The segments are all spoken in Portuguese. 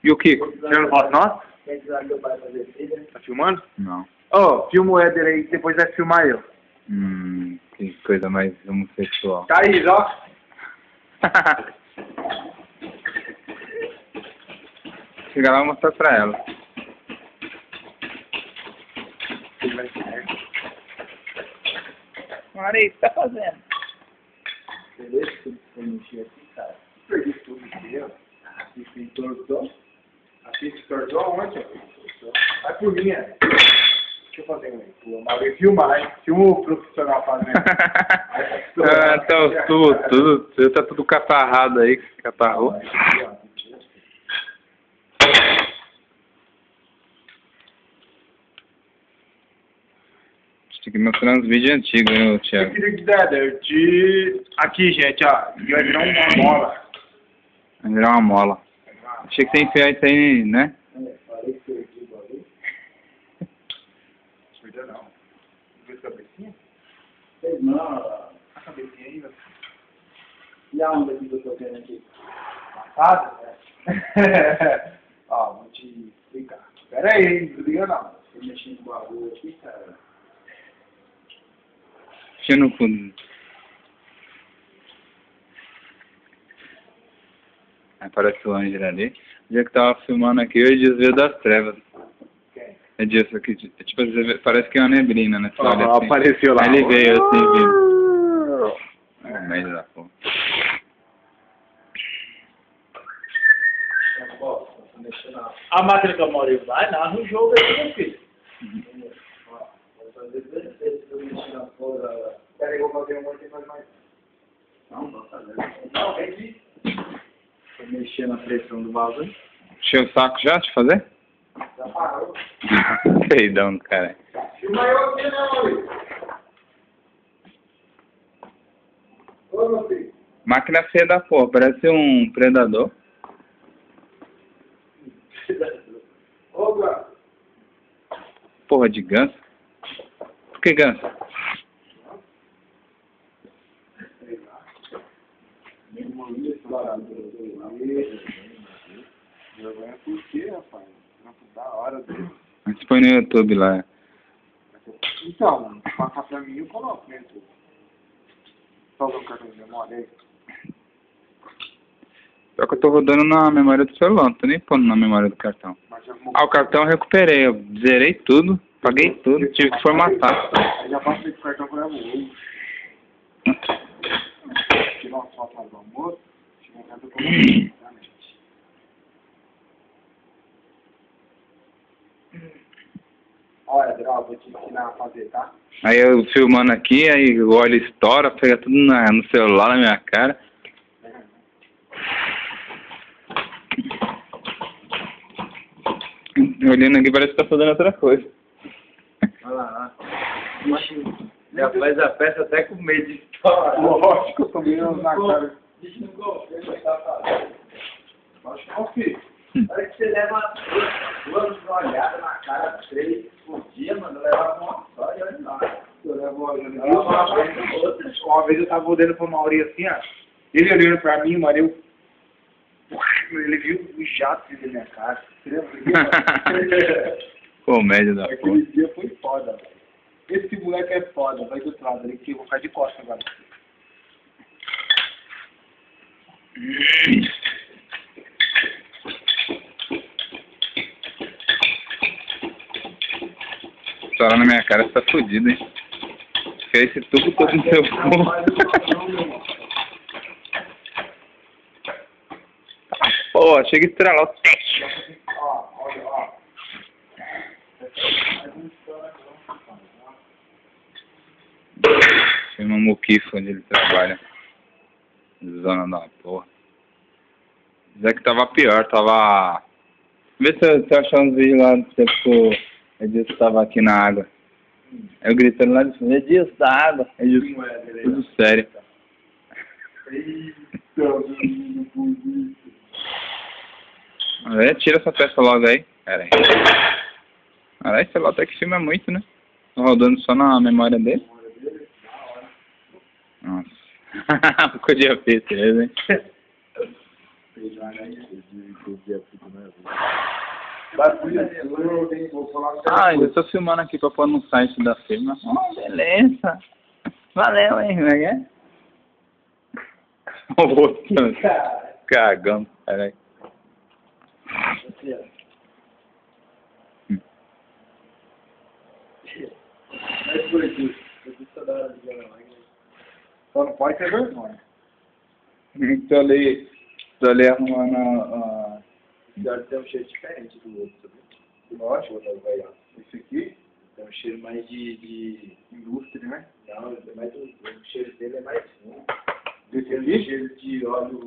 E o Kiko? Tirando foto nossa? Tá filmando? Não. Ô, filma o Éder aí, depois vai filmar eu. Que coisa mais homossexual. Thaís, ó. Chegar lá e mostrar pra ela. Maria, o que tá fazendo? Beleza? Tudo que você mexer aqui, cara. Perdi tudo aqui, ó. Aqui se entortou. Aqui se entortou aonde, ó? Vai por mim, é. Deixa eu fazer um aí. O Mauri filma, hein? Filma o profissional fazendo. Tá tudo catarrado aí, catarrou. Tem que mostrar uns vídeos antigos, né, Thiago? Aqui, gente, ó. Vai virar uma mola. Vai virar uma mola. Achei que você ia enfiar isso aí, né? Falei que perdi o bagulho. Perdeu não. Viu a cabecinha? Não. A cabecinha ainda. E aonde que eu tô vendo aqui? Passado? É. Ó, vou te explicar. Pera aí, não liga não. Tô mexendo com o bagulho aqui, cara. Deixa no fundo. Aí aparece o Ângelo ali. O dia que tava filmando aqui, eu desvio das trevas. Quem? É disso aqui. Tipo, parece que é uma neblina, né? Você olha assim. Apareceu lá. Aí ele veio assim, vindo. É o médio da porra. A máquina que eu moro vai narra um jogo aí, meu filho. Peraí, vou fazer um aqui, faz mais. Não, vou fazer. Não, vem aqui. Vou mexer na pressão do bagulho. Encheu o saco já de fazer? Já parou. Peidão, cara. Filma eu aqui, né, Maurício? Ô, meu filho. Máquina feia da porra, parece um predador. Ô, Gans. Porra de ganso. Por que ganso? Vergonha por quê, rapaz? Não da hora dele. A gente põe no YouTube lá. Então, mano, passar pra mim eu coloco no YouTube. Só o cartão de memória aí. Só que eu tô rodando na memória do celular, não tô nem pondo na memória do cartão. Ah, o cartão eu recuperei, eu zerei tudo, paguei tudo, tive que formatar. Aí já passei pro cartão pra mim. Tirar uma foto do almoço, chegar em casa eu coloco. Olha, Droga, vou te ensinar a fazer, tá? Aí eu filmando aqui, aí o óleo estoura, pega tudo no celular, na minha cara. Olhando aqui parece que tá fazendo outra coisa. Olha lá, já faz a peça até com medo de estourar. Lógico, eu tô mirando na cara. Bicho não confia, mas tá fazendo. Acho que confia. Olha que você leva duas olhadas na cara, 3 por dia, mano. Eu levava uma só e olha lá. Eu levo uma vez eu tava olhando pro Mauri assim, ó. Ele olhando pra mim, mano, ele viu o jato na minha cara. Comédia da porra. Aquele dia foi foda, velho. Esse moleque é foda, vai do outro lado ali, que eu vou ficar de costas agora. Estourar na minha cara, você tá fudido, hein? Fez esse tubo todo no seu corpo. Pô, chega a estrelar o teste. Ó, olha, ó. Chama Muquifo onde ele trabalha. Zona da porra. Zé que tava pior, tava... Vê se eu achar uns vídeos lá do tempo que o Edilson tava aqui na água. Eu gritando lá de cima, Edilson, da água. Edilson, tudo sério. Tira essa peça logo aí. Pera aí. Caralho, esse celular até que filma muito, né? Tô rodando só na memória dele. Nossa. Ficou de apetite, hein? Vai por isso, vou falar. Ah, eu tô filmando aqui pra pôr no site da firma. Oh, beleza. Valeu, hein, como é que é? O rosto cagando, peraí. Só não pode ter vergonha. Tô ali arrumando Deve ter um cheiro diferente do outro, sabe? Lógico. Vai lá. Esse aqui, Tem um cheiro mais de... indústria, né? Não, é mais o cheiro dele é mais ruim. Esse Tem um aqui, cheiro de óleo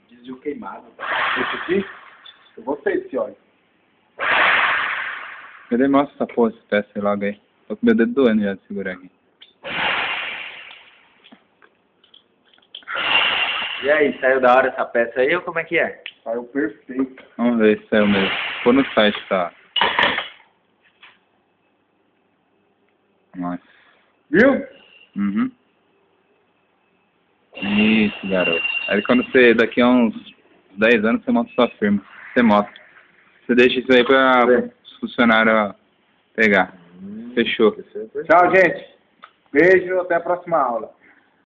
diesel queimado. esse aqui, eu gostei desse óleo. Cadê? Mostra essa porra, esse peça logo aí. Tô com meu dedo doendo já de segurar aqui. E aí, saiu da hora essa peça aí ou como é que é? Saiu perfeito. Vamos ver se saiu mesmo. Pô no site, tá? Nossa. Viu? Uhum. Isso, garoto. Aí quando você, daqui a uns 10 anos, você monta sua firma. Você monta. Você deixa isso aí pra os funcionários pegar. Fechou. Tchau, gente. Beijo, até a próxima aula.